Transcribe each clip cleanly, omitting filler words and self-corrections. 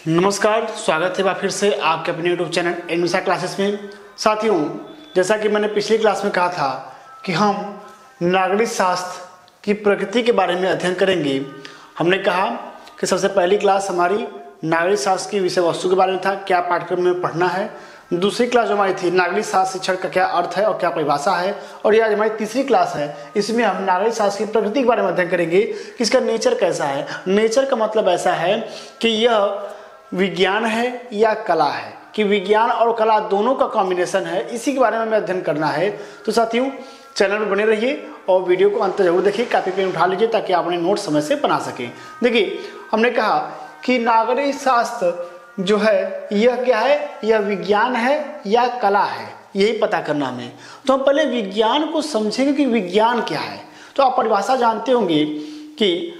नमस्कार, स्वागत है फिर से आपके अपने यूट्यूब चैनल एडमिशा क्लासेस में। साथियों, जैसा कि मैंने पिछली क्लास में कहा था कि हम नागरिक शास्त्र की प्रकृति के बारे में अध्ययन करेंगे। हमने कहा कि सबसे पहली क्लास हमारी नागरिक शास्त्र की विषय वस्तु के बारे में था, क्या पाठ्यक्रम में पढ़ना है। दूसरी क्लास जो हमारी थी नागरिक शास्त्र शिक्षण का क्या अर्थ है और क्या परिभाषा है। और ये आज हमारी तीसरी क्लास है, इसमें हम नागरिक शास्त्र की प्रकृति के बारे में अध्ययन करेंगे कि इसका नेचर कैसा है। नेचर का मतलब ऐसा है कि यह विज्ञान है या कला है, कि विज्ञान और कला दोनों का कॉम्बिनेशन है, इसी के बारे में हमें अध्ययन करना है। तो साथियों, चैनल में बने रहिए और वीडियो को अंत जरूर देखिए, कॉपी पेन उठा लीजिए ताकि आप अपने नोट समय से बना सकें। देखिए, हमने कहा कि नागरिक शास्त्र जो है यह क्या है, यह विज्ञान है या कला है, यही पता करना हमें। तो हम पहले विज्ञान को समझेंगे कि विज्ञान क्या है। तो आप परिभाषा जानते होंगे कि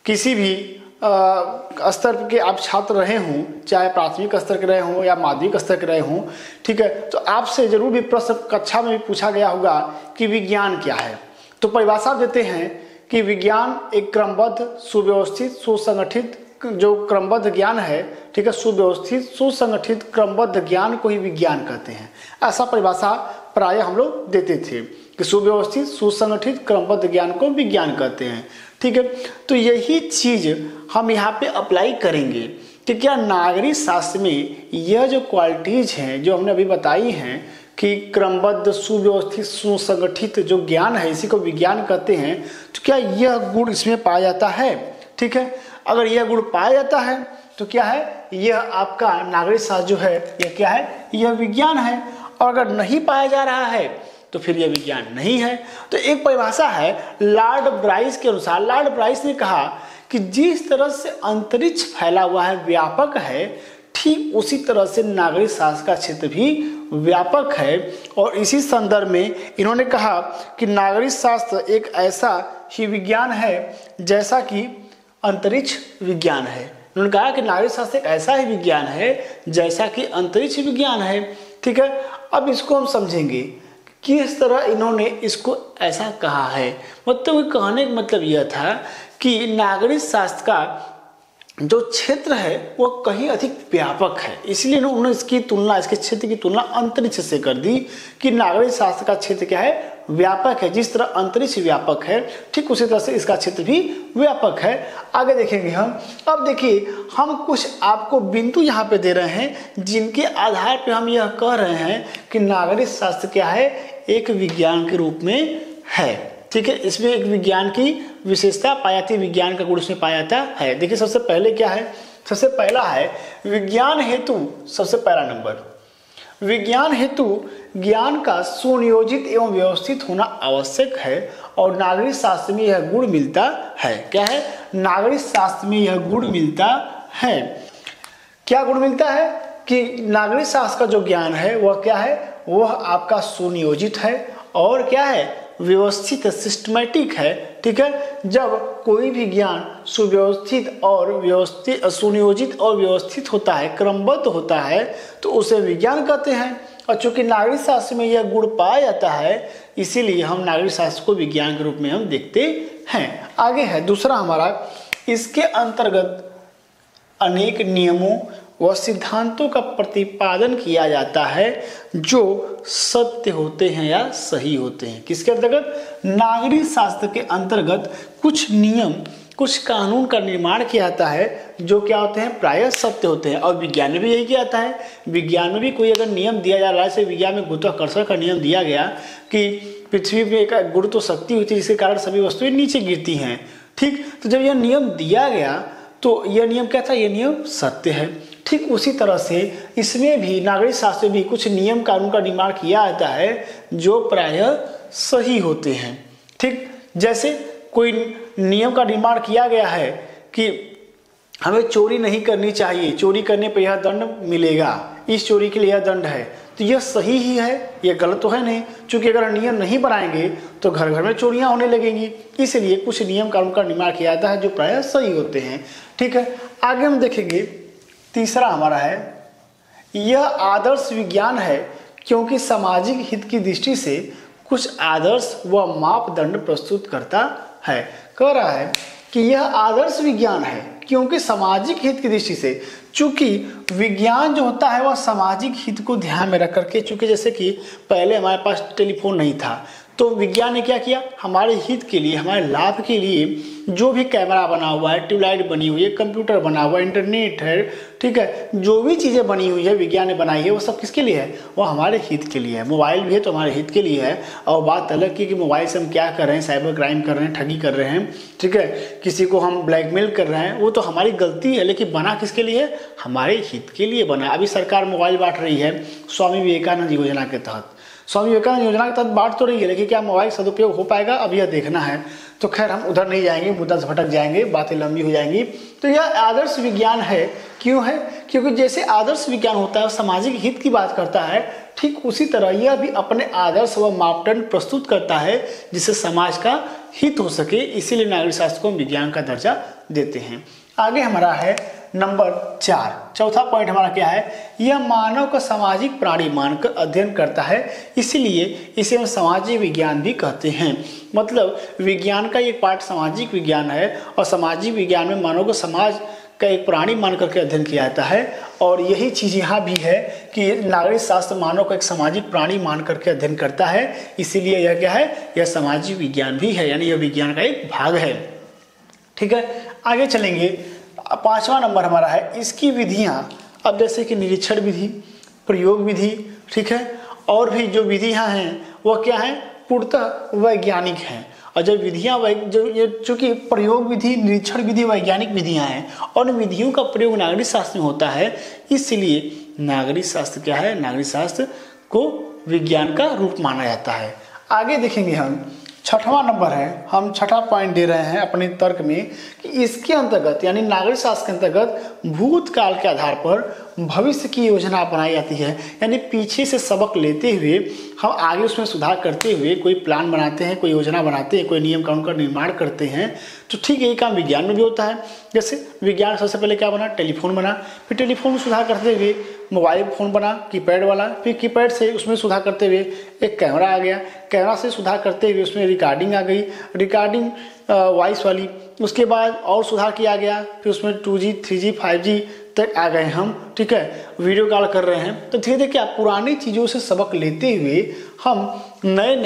किसी भी स्तर के आप छात्र रहे हों, चाहे प्राथमिक स्तर के रहे हों या माध्यमिक स्तर के रहे हों, ठीक है, तो आपसे जरूर भी प्रश्न कक्षा में भी पूछा गया होगा कि विज्ञान क्या है। तो परिभाषा देते हैं कि विज्ञान एक क्रमबद्ध, सुव्यवस्थित, सुसंगठित जो क्रमबद्ध ज्ञान है, ठीक है, सुव्यवस्थित, सुसंगठित क्रमबद्ध ज्ञान को ही विज्ञान कहते हैं। ऐसा परिभाषा प्राय हम लोग देते थे कि सुव्यवस्थित, सुसंगठित, क्रमबद्ध ज्ञान को विज्ञान कहते हैं। ठीक है, तो यही चीज हम यहाँ पे अप्लाई करेंगे कि क्या नागरिक शास्त्र में यह जो क्वालिटीज हैं जो हमने अभी बताई हैं कि क्रमबद्ध, सुव्यवस्थित, सुसंगठित जो ज्ञान है इसी को विज्ञान कहते हैं, तो क्या यह गुण इसमें पाया जाता है। ठीक है, अगर यह गुण पाया जाता है तो क्या है, यह आपका नागरिक शास्त्र जो है यह क्या है, यह विज्ञान है। और अगर नहीं पाया जा रहा है तो फिर यह विज्ञान नहीं है। तो एक परिभाषा है लॉर्ड ब्राइस के अनुसार। लॉर्ड ब्राइस ने कहा कि जिस तरह से अंतरिक्ष फैला हुआ है, व्यापक है, ठीक उसी तरह से नागरिक शास्त्र का क्षेत्र भी व्यापक है। और इसी संदर्भ में इन्होंने कहा कि नागरिक शास्त्र एक ऐसा ही विज्ञान है जैसा कि अंतरिक्ष विज्ञान है। उन्होंने कहा कि नागरिक शास्त्र एक ऐसा ही विज्ञान है जैसा कि अंतरिक्ष विज्ञान है। ठीक है, अब इसको हम समझेंगे किस तरह इन्होंने इसको ऐसा कहा है। मतलब कहने का मतलब यह था कि नागरिक शास्त्र का जो क्षेत्र है वह कहीं अधिक व्यापक है, इसलिए उन्होंने इसकी तुलना, इसके क्षेत्र की तुलना अंतरिक्ष से कर दी कि नागरिक शास्त्र का क्षेत्र क्या है, व्यापक है। जिस तरह अंतरिक्ष व्यापक है ठीक उसी तरह से इसका क्षेत्र भी व्यापक है। आगे देखेंगे हम। अब देखिए, हम कुछ आपको बिंदु यहाँ पे दे रहे हैं जिनके आधार पे हम यह कह रहे हैं कि नागरिक शास्त्र क्या है, एक विज्ञान के रूप में है। ठीक है, इसमें एक विज्ञान की विशेषता पाई जाती है, विज्ञान का गुण इसमें पाया जाता है। देखिए, सबसे पहले क्या है, सबसे पहला है विज्ञान हेतु, सबसे पहला नंबर, विज्ञान हेतु ज्ञान का सुनियोजित एवं व्यवस्थित होना आवश्यक है। और नागरिक शास्त्र में यह गुण मिलता है। क्या है, नागरिक शास्त्र में यह गुण मिलता है। क्या गुण मिलता है कि नागरिक शास्त्र का जो ज्ञान है वह क्या है, वह आपका सुनियोजित है और क्या है, व्यवस्थित, सिस्टमैटिक है। ठीक है, जब कोई भी ज्ञान सुव्यवस्थित और व्यवस्थित, सुनियोजित और व्यवस्थित होता है, क्रमबद्ध होता है, तो उसे विज्ञान कहते हैं। और चूंकि नागरिक शास्त्र में यह गुण पाया जाता है, इसीलिए हम नागरिक शास्त्र को विज्ञान के रूप में हम देखते हैं। आगे है दूसरा हमारा, इसके अंतर्गत अनेक नियमों व सिद्धांतों का प्रतिपादन किया जाता है जो सत्य होते हैं या सही होते हैं। किसके अंतर्गत, नागरिक शास्त्र के अंतर्गत कुछ नियम, कुछ कानून का निर्माण किया जाता है जो क्या होते हैं, प्रायः सत्य होते हैं। और विज्ञान में भी यही किया जाता है। विज्ञान में भी कोई अगर नियम दिया जा रहा है, जैसे विज्ञान में गुरुत्वाकर्षण का नियम दिया गया कि पृथ्वी में एक गुरुत्व शक्ति होती है जिसके कारण सभी वस्तुएं नीचे गिरती हैं। ठीक, तो जब यह नियम दिया गया तो यह नियम क्या था, यह नियम सत्य है। ठीक उसी तरह से इसमें भी, नागरिक शास्त्र में भी कुछ नियम कानून का निर्माण किया जाता है जो प्रायः सही होते हैं। ठीक, जैसे कोई नियम का निर्माण किया गया है कि हमें चोरी नहीं करनी चाहिए, चोरी करने पर यह दंड मिलेगा, इस चोरी के लिए यह दंड है, तो यह सही ही है, यह गलत तो है नहीं। क्योंकि अगर नियम नहीं बनाएंगे तो घर घर में चोरियां होने लगेंगी, इसलिए कुछ नियम कानून का निर्माण किया जाता है जो प्रायः सही होते हैं। ठीक है, आगे हम देखेंगे। तीसरा हमारा है, यह आदर्श विज्ञान है क्योंकि सामाजिक हित की दृष्टि से कुछ आदर्श व मापदंड प्रस्तुत करता है। कह रहा है कि यह आदर्श विज्ञान है, क्योंकि सामाजिक हित की दृष्टि से, चूंकि विज्ञान जो होता है वह सामाजिक हित को ध्यान में रख करके, चूंकि जैसे कि पहले हमारे पास टेलीफोन नहीं था, तो विज्ञान ने क्या किया, हमारे हित के लिए, हमारे लाभ के लिए जो भी कैमरा बना हुआ है, ट्यूबलाइट बनी हुई है, कंप्यूटर बना हुआ है, इंटरनेट है, ठीक है, जो भी चीज़ें बनी हुई है विज्ञान ने बनाई है, वो सब किसके लिए है, वो हमारे हित के लिए है। मोबाइल भी है तो हमारे हित के लिए है। और बात अलग की कि मोबाइल से हम क्या कर रहे हैं, साइबर क्राइम कर रहे हैं, ठगी कर रहे हैं, ठीक है, किसी को हम ब्लैकमेल कर रहे हैं, वो तो हमारी गलती है, लेकिन बना किसके लिए है, हमारे हित के लिए बना। अभी सरकार मोबाइल बांट रही है स्वामी विवेकानंद योजना के तहत। स्वामी विवेकानंद योजना के तहत बांट तो रही है, लेकिन क्या मोबाइल सदुपयोग हो पाएगा, अब यह देखना है। तो खैर हम उधर नहीं जाएंगे, मुद्दा से भटक जाएंगे, बातें लंबी हो जाएंगी। तो यह आदर्श विज्ञान है। क्यों है? क्योंकि जैसे आदर्श विज्ञान होता है सामाजिक हित की बात करता है, ठीक उसी तरह यह भी अपने आदर्श व मापदंड प्रस्तुत करता है जिससे समाज का हित हो सके। इसीलिए नागरिक शास्त्र को विज्ञान का दर्जा देते हैं। आगे हमारा है नंबर 4, चौथा पॉइंट हमारा क्या है, यह मानव का सामाजिक प्राणी मानकर अध्ययन करता है, इसीलिए इसे हम सामाजिक विज्ञान भी कहते हैं। मतलब विज्ञान का एक पार्ट सामाजिक विज्ञान है, और सामाजिक विज्ञान में मानव को समाज का एक प्राणी मान करके अध्ययन किया जाता है। और यही चीज़ यहाँ भी है कि नागरिक शास्त्र मानव को एक सामाजिक प्राणी मान करके अध्ययन करता है, इसीलिए यह क्या है, यह सामाजिक विज्ञान भी है, यानी यह विज्ञान का एक भाग है। ठीक है, आगे चलेंगे। 5वां नंबर हमारा है इसकी विधियां। अब जैसे कि निरीक्षण विधि, प्रयोग विधि, ठीक है, और भी जो विधियां हैं वह क्या है, पूर्णतः वैज्ञानिक हैं। और जब विधियां चूंकि प्रयोग विधि, निरीक्षण विधि वैज्ञानिक विधियां हैं, और विधियों का प्रयोग नागरिक शास्त्र में होता है, इसलिए नागरिक शास्त्र क्या है, नागरिक शास्त्र को विज्ञान का रूप माना जाता है। आगे देखेंगे हम 6वां नंबर है, हम 6ठा पॉइंट दे रहे हैं अपने तर्क में कि इसके अंतर्गत यानी नागरिक शास्त्र के अंतर्गत भूतकाल के आधार पर भविष्य की योजना बनाई जाती है। यानी पीछे से सबक लेते हुए हम आगे उसमें सुधार करते हुए कोई प्लान बनाते हैं, कोई योजना बनाते हैं, कोई नियम कानून का निर्माण करते हैं। तो ठीक यही काम विज्ञान में भी होता है। जैसे विज्ञान सबसे पहले क्या बना, टेलीफोन बना, फिर टेलीफोन में सुधार करते हुए मोबाइल फ़ोन बना, कीपैड वाला, फिर कीपैड से उसमें सुधार करते हुए एक कैमरा आ गया, कैमरा से सुधार करते हुए उसमें रिकॉर्डिंग आ गई, रिकॉर्डिंग वॉइस वाली, उसके बाद और सुधार किया गया, फिर उसमें 2G 3G 5G तक आ गए हम। ठीक है, वीडियो कॉल कर रहे हैं। तो धीरे धीरे क्या पुरानी चीज़ों से सबक लेते हुए हम नए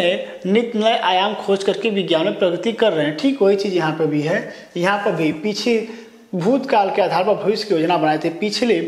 नए आयाम खोज करके विज्ञान में प्रगति कर रहे हैं। ठीक वही चीज़ यहाँ पर भी है। यहाँ पर भी पीछे भूतकाल के आधार पर भविष्य की योजना बनाए थे। पिछले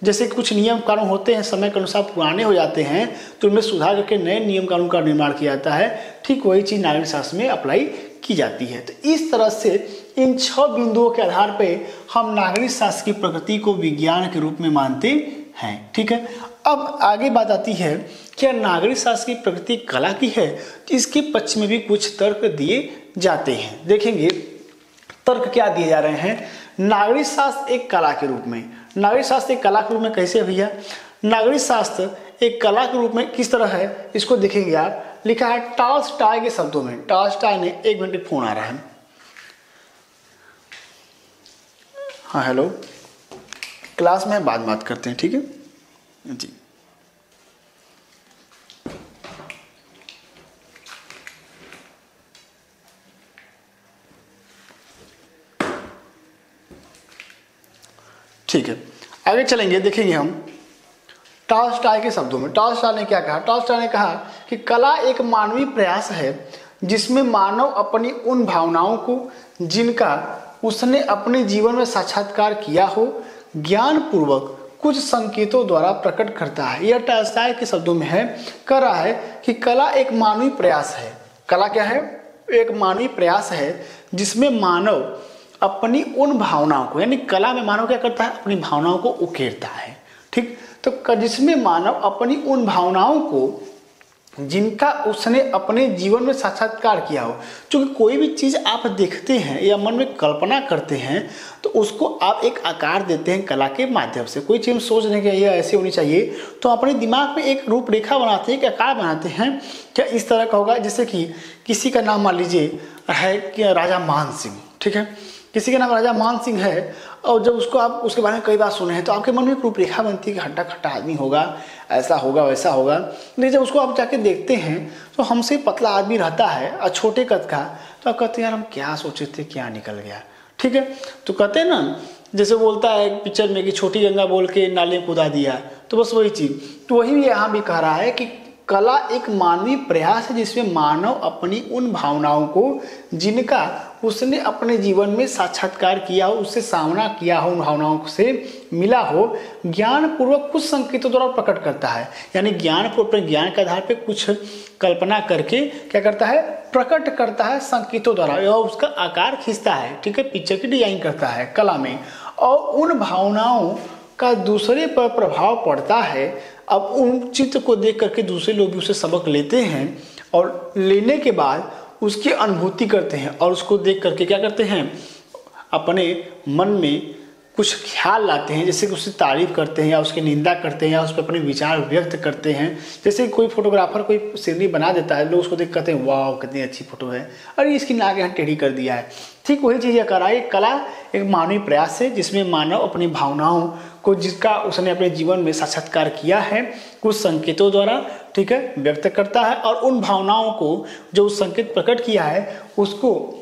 जैसे कुछ नियम कानून होते हैं समय के अनुसार पुराने हो जाते हैं, तो उनमें सुधार करके नए नियम कानून का निर्माण किया जाता है। ठीक वही चीज़ नागरिक शास्त्र में अप्लाई की जाती है। तो इस तरह से इन 6 बिंदुओं के आधार पे हम नागरिक शास्त्र की प्रकृति को विज्ञान के रूप में मानते हैं। ठीक है, अब आगे बात आती है क्या नागरिक शास्त्र की प्रकृति कला की है, तो इसके पक्ष में भी कुछ तर्क दिए जाते हैं। देखेंगे तर्क क्या दिए जा रहे हैं। नागरिक शास्त्र एक कला के रूप में, नागरिक शास्त्र एक कला के रूप में कैसे है भैया, नागरिक शास्त्र एक कला के रूप में किस तरह है, इसको देखेंगे आप। लिखा है टॉल्स्टॉय के शब्दों में। टॉल्स्टॉय ने, 1 मिनट फोन आ रहा है। हाँ हेलो, क्लास में बाद बात करते हैं, ठीक है जी। ठीक है, आगे चलेंगे, देखेंगे हम टॉल्स्टॉय के शब्दों में। टॉल्स्टॉय ने क्या कहा, टॉल्स्टॉय ने कहा कि कला एक मानवीय प्रयास है जिसमें मानव अपनी उन भावनाओं को जिनका उसने अपने जीवन में साक्षात्कार किया हो, ज्ञान पूर्वक कुछ संकेतों द्वारा प्रकट करता है। यह टॉल्स्टॉय के शब्दों में है, कह रहा है कि कला एक मानवीय प्रयास है। कला क्या है, एक मानवीय प्रयास है जिसमें मानव अपनी उन भावनाओं को, यानी कला में मानव क्या करता है, अपनी भावनाओं को उकेरता है। ठीक, तो जिसमें मानव अपनी उन भावनाओं को जिनका उसने अपने जीवन में साक्षात्कार किया हो। क्योंकि कोई भी चीज़ आप देखते हैं या मन में कल्पना करते हैं तो उसको आप एक आकार देते हैं कला के माध्यम से। कोई चीज़ सोच रहे हैं कि यह ऐसे होनी चाहिए, तो अपने दिमाग में एक रूपरेखा बनाते हैं, एक आकार बनाते हैं। क्या इस तरह का होगा, जैसे कि किसी का नाम मान लीजिए है कि राजा मान सिंह, ठीक है, किसी का नाम राजा मान सिंह है, और जब उसको आप उसके बारे में कई बार सुने हैं तो आपके मन में एक रूपरेखा बनती है कि हट्टा खट्टा आदमी होगा, ऐसा होगा वैसा होगा। लेकिन जब उसको आप जाके देखते हैं तो हमसे पतला आदमी रहता है और छोटे कद का, तो आप कहते हैं यार हम क्या सोचे थे, क्या निकल गया। ठीक है। तो कहते हैं ना, जैसे बोलता है पिक्चर में कि छोटी गंगा बोल के नाले में कूदा दिया, तो बस वही चीज़। तो वही यहाँ भी कह रहा है कि कला एक मानवीय प्रयास है जिसमें मानव अपनी उन भावनाओं को जिनका उसने अपने जीवन में साक्षात्कार किया हो, उससे सामना किया हो, उन भावनाओं से मिला हो, ज्ञान पूर्वक कुछ संकेतों द्वारा प्रकट करता है। यानी ज्ञान को अपने ज्ञान के आधार पर कुछ कल्पना करके क्या करता है, प्रकट करता है संकेतों द्वारा, या उसका आकार खींचता है, ठीक है, पिक्चर की डिजाइन करता है कला में, और उन भावनाओं का दूसरे पर प्रभाव पड़ता है। अब उन चित्र को देख करके दूसरे लोग भी उससे सबक लेते हैं और लेने के बाद उसकी अनुभूति करते हैं, और उसको देख करके क्या करते हैं, अपने मन में कुछ ख्याल लाते हैं, जैसे कि उसकी तारीफ करते हैं या उसकी निंदा करते हैं या उस पर अपने विचार व्यक्त करते हैं। जैसे कोई फोटोग्राफर कोई सीनरी बना देता है, लोग उसको देख कहते हैं वाह कितनी अच्छी फोटो है, अरे इसकी नाक यहाँ टेढ़ी कर दिया है। ठीक वही चीज़ करा है। कला एक मानवीय प्रयास है जिसमें मानव अपनी भावनाओं को, जिसका उसने अपने जीवन में साक्षात्कार किया है, कुछ संकेतों द्वारा, ठीक है, व्यक्त करता है, और उन भावनाओं को जो उस संकेत प्रकट किया है उसको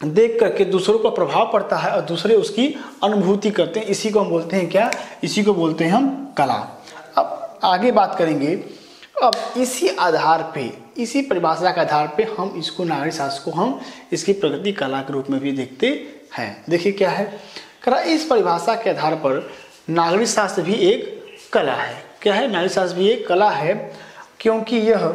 देख करके दूसरों पर प्रभाव पड़ता है और दूसरे उसकी अनुभूति करते हैं। इसी को हम बोलते हैं क्या, इसी को बोलते हैं हम कला। अब आगे बात करेंगे। अब इसी आधार पे, इसी परिभाषा के आधार पे हम इसको नागरिक शास्त्र को हम इसकी प्रगति कला के रूप में भी देखते हैं। देखिए क्या है, करा इस परिभाषा के आधार पर नागरिक शास्त्र भी एक कला है। क्या है, नागरिक शास्त्र भी एक कला है, क्योंकि यह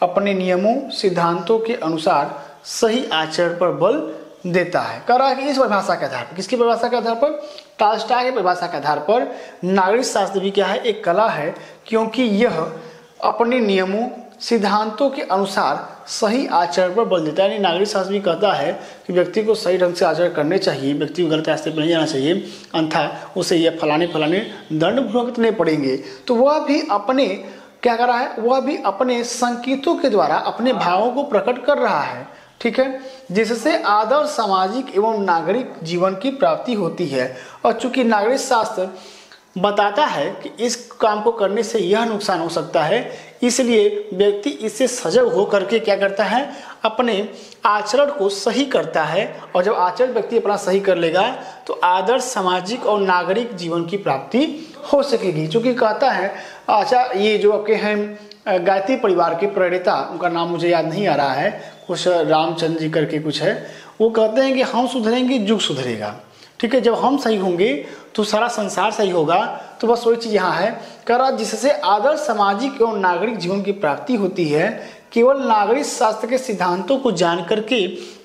अपने नियमों सिद्धांतों के अनुसार सही आचरण पर बल देता है। कह रहा है कि इस परिभाषा के आधार पर, किसकी परिभाषा के आधार पर, टॉल्स्टॉय की परिभाषा के आधार पर नागरिक शास्त्र भी क्या है, एक कला है, क्योंकि यह अपने नियमों सिद्धांतों के अनुसार सही आचरण पर बल देता है। यानी नागरिक शास्त्र भी कहता है कि व्यक्ति को सही ढंग से आचरण करने चाहिए, व्यक्ति को गलत रास्ते पर नहीं जाना चाहिए, अन्यथा उसे यह फलाने दंड भुगतने पड़ेंगे। तो वह भी अपने क्या कर रहा है, वह भी अपने संकेतों के द्वारा अपने भावों को प्रकट कर रहा है, ठीक है, जिससे आदर्श सामाजिक एवं नागरिक जीवन की प्राप्ति होती है। और चूंकि नागरिक शास्त्र बताता है कि इस काम को करने से यह नुकसान हो सकता है, इसलिए व्यक्ति इससे सजग होकर के क्या करता है, अपने आचरण को सही करता है। और जब आचरण व्यक्ति अपना सही कर लेगा तो आदर्श सामाजिक और नागरिक जीवन की प्राप्ति हो सकेगी। चूँकि कहता है, अच्छा ये जो आपके हैं गायत्री परिवार के प्रणेता, उनका नाम मुझे याद नहीं आ रहा है, कुछ रामचंद्र जी करके कुछ है, वो कहते हैं कि हम सुधरेंगे युग सुधरेगा, ठीक है, जब हम सही होंगे तो सारा संसार सही होगा। तो बस वही चीज़ यहाँ है, कह रहा जिससे आदर्श सामाजिक एवं नागरिक जीवन की प्राप्ति होती है। केवल नागरिक शास्त्र के सिद्धांतों को जान करके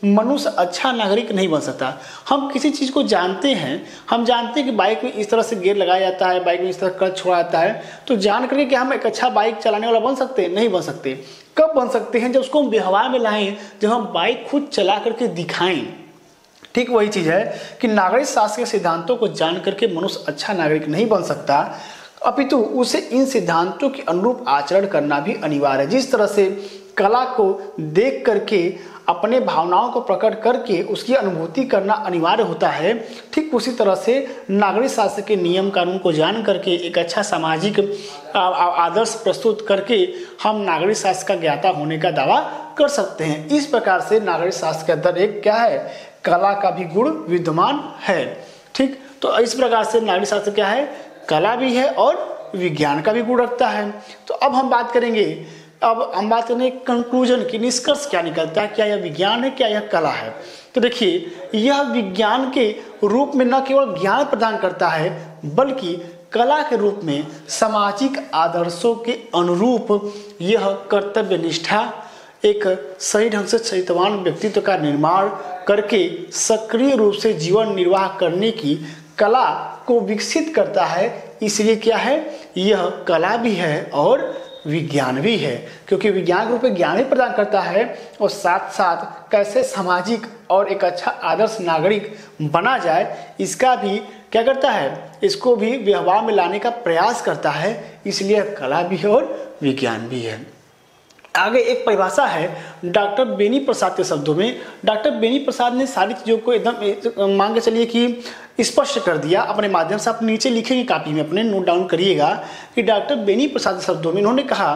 मनुष्य अच्छा नागरिक नहीं बन सकता। हम किसी चीज़ को जानते हैं, हम जानते हैं कि बाइक में इस तरह से गियर लगाया जाता है, बाइक में इस तरह क्लच छोड़ा जाता है, तो जान करके कि हम एक अच्छा बाइक चलाने वाला बन सकते हैं? नहीं बन सकते। कब बन सकते हैं? जब उसको हम व्यवहार में लाएं, जब हम बाइक खुद चला करके दिखाएं। ठीक वही चीज़ है कि नागरिक शास्त्र के सिद्धांतों को जान करके मनुष्य अच्छा नागरिक नहीं बन सकता, अपितु उसे इन सिद्धांतों के अनुरूप आचरण करना भी अनिवार्य है। जिस तरह से कला को देख करके अपने भावनाओं को प्रकट करके उसकी अनुभूति करना अनिवार्य होता है, ठीक उसी तरह से नागरिक शास्त्र के नियम कानून को जान करके एक अच्छा सामाजिक आदर्श प्रस्तुत करके हम नागरिक शास्त्र का ज्ञाता होने का दावा कर सकते हैं। इस प्रकार से नागरिक शास्त्र के अंदर एक क्या है, कला का भी गुण विद्यमान है। ठीक, तो इस प्रकार से नागरिक शास्त्र क्या है, कला भी है और विज्ञान का भी गुण रखता है। तो अब हम बात करेंगे, अब हम बात करेंगे कंक्लूजन की, निष्कर्ष क्या निकलता है, क्या यह विज्ञान है, क्या यह कला है। तो देखिए, यह विज्ञान के रूप में न केवल ज्ञान प्रदान करता है बल्कि कला के रूप में सामाजिक आदर्शों के अनुरूप यह कर्तव्य निष्ठा, एक सही ढंग से चरित्रवान व्यक्तित्व का निर्माण करके सक्रिय रूप से जीवन निर्वाह करने की कला को विकसित करता है। इसलिए क्या है, यह कला भी है और विज्ञान भी है, क्योंकि विज्ञान के रूप में ज्ञान ही प्रदान करता है और साथ साथ कैसे सामाजिक और एक अच्छा आदर्श नागरिक बना जाए इसका भी क्या करता है, इसको भी व्यवहार में लाने का प्रयास करता है। इसलिए कला भी है और विज्ञान भी है। आगे एक परिभाषा है डॉक्टर बेनी प्रसाद के शब्दों में। डॉक्टर बेनी प्रसाद ने सारी चीज़ों को एकदम मान के चलिए कि स्पष्ट कर दिया अपने माध्यम से। आप नीचे लिखेंगे कापी में अपने, नोट डाउन करिएगा कि डॉक्टर बेनी प्रसाद के शब्दों में इन्होंने कहा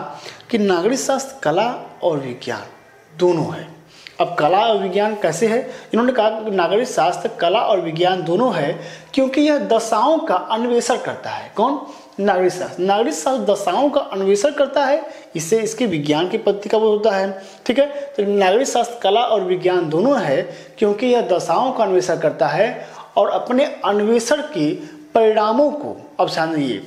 कि नागरिक शास्त्र कला और विज्ञान दोनों है। अब कला और विज्ञान कैसे है? इन्होंने कहा नागरिक शास्त्र कला और विज्ञान दोनों है क्योंकि यह दशाओं का अन्वेषण करता है। कौन? नागरिक शास्त्र। नागरिक शास्त्र दशाओं का अन्वेषण करता है, इससे इसके विज्ञान की पद्धति का वो होता है। ठीक है, तो नागरिक शास्त्र कला और विज्ञान दोनों है क्योंकि यह दशाओं का अन्वेषण करता है और अपने अन्वेषण के परिणामों को, अब समझिए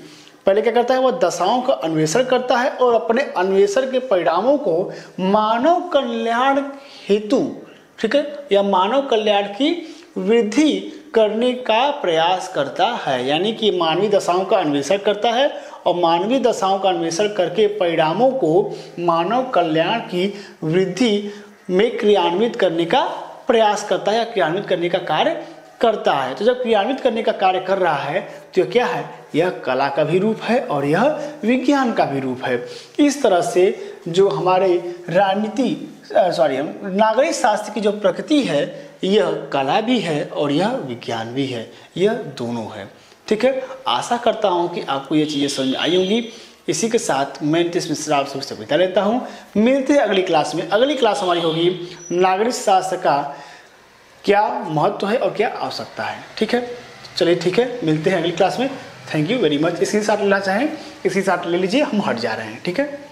पहले क्या करता है, वह दशाओं का अन्वेषण करता है और अपने अन्वेषण के परिणामों को मानव कल्याण हेतु, ठीक है, या मानव कल्याण की वृद्धि करने का प्रयास करता है। यानी कि मानवीय दशाओं का अन्वेषण करता है और मानवीय दशाओं का अन्वेषण करके परिणामों को मानव कल्याण की वृद्धि में क्रियान्वित करने का प्रयास करता है या क्रियान्वित करने का कार्य करता है। तो जब क्रियान्वित करने का कार्य कर रहा है तो यह क्या है? यह कला का भी रूप है और यह विज्ञान का भी रूप है। इस तरह से जो हमारे नागरिक शास्त्र की जो प्रकृति है यह कला भी है और यह विज्ञान भी है, यह दोनों है। ठीक है, आशा करता हूँ कि आपको ये चीज़ें समझ में आई होंगी। इसी के साथ मैं नीतीश मिश्रा आप सबसे विदा लेता हूँ। मिलते हैं अगली क्लास में। अगली क्लास हमारी होगी नागरिक शास्त्र का क्या महत्व है और क्या आवश्यकता है। ठीक है, चलिए ठीक है, मिलते हैं अगली क्लास में। Thank you very much. इसी साथ लेना चाहें इसी साथ ले लीजिए, हम हट जा रहे हैं। ठीक है।